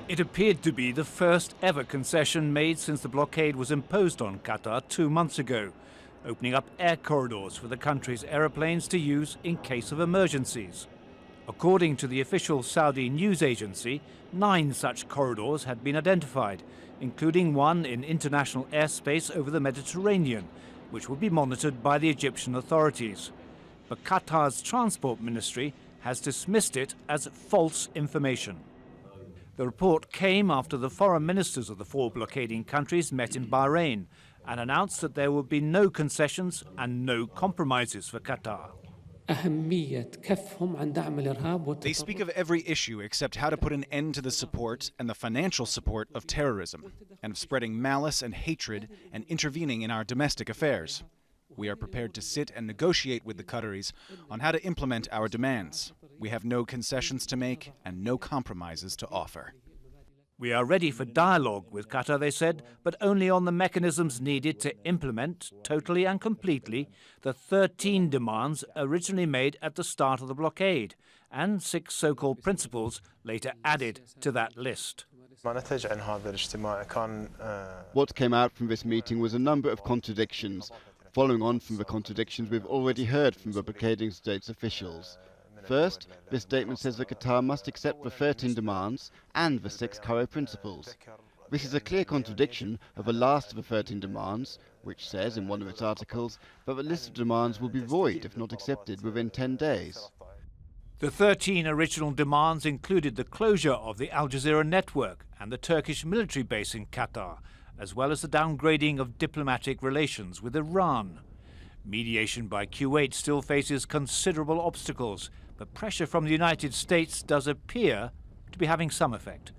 It appeared to be the first ever concession made since the blockade was imposed on Qatar 2 months ago, opening up air corridors for the country's aeroplanes to use in case of emergencies. According to the official Saudi news agency, 9 such corridors had been identified, including one in international airspace over the Mediterranean, which would be monitored by the Egyptian authorities. But Qatar's transport ministry has dismissed it as false information. The report came after the foreign ministers of the 4 blockading countries met in Bahrain and announced that there would be no concessions and no compromises for Qatar. They speak of every issue except how to put an end to the support and the financial support of terrorism, and of spreading malice and hatred and intervening in our domestic affairs. We are prepared to sit and negotiate with the Qataris on how to implement our demands. We have no concessions to make and no compromises to offer. We are ready for dialogue with Qatar, they said, but only on the mechanisms needed to implement, totally and completely, the 13 demands originally made at the start of the blockade, and 6 so-called principles later added to that list. What came out from this meeting was a number of contradictions, following on from the contradictions we've already heard from the blockading states' officials. First, this statement says that Qatar must accept the 13 demands and the 6 Cairo principles. This is a clear contradiction of the last of the 13 demands, which says in one of its articles that the list of demands will be void if not accepted within 10 days. The 13 original demands included the closure of the Jazeera network and the Turkish military base in Qatar, as well as the downgrading of diplomatic relations with Iran. Mediation by Kuwait still faces considerable obstacles, but pressure from the United States does appear to be having some effect.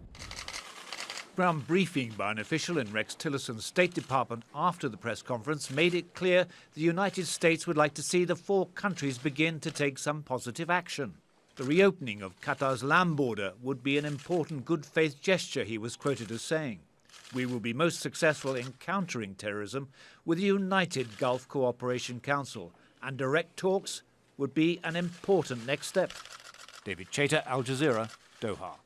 Ground briefing by an official in Rex Tillerson's State Department after the press conference made it clear the United States would like to see the 4 countries begin to take some positive action. The reopening of Qatar's land border would be an important good faith gesture, he was quoted as saying. We will be most successful in countering terrorism with the United Gulf Cooperation Council, and direct talks would be an important next step. David Chater, Al Jazeera, Doha.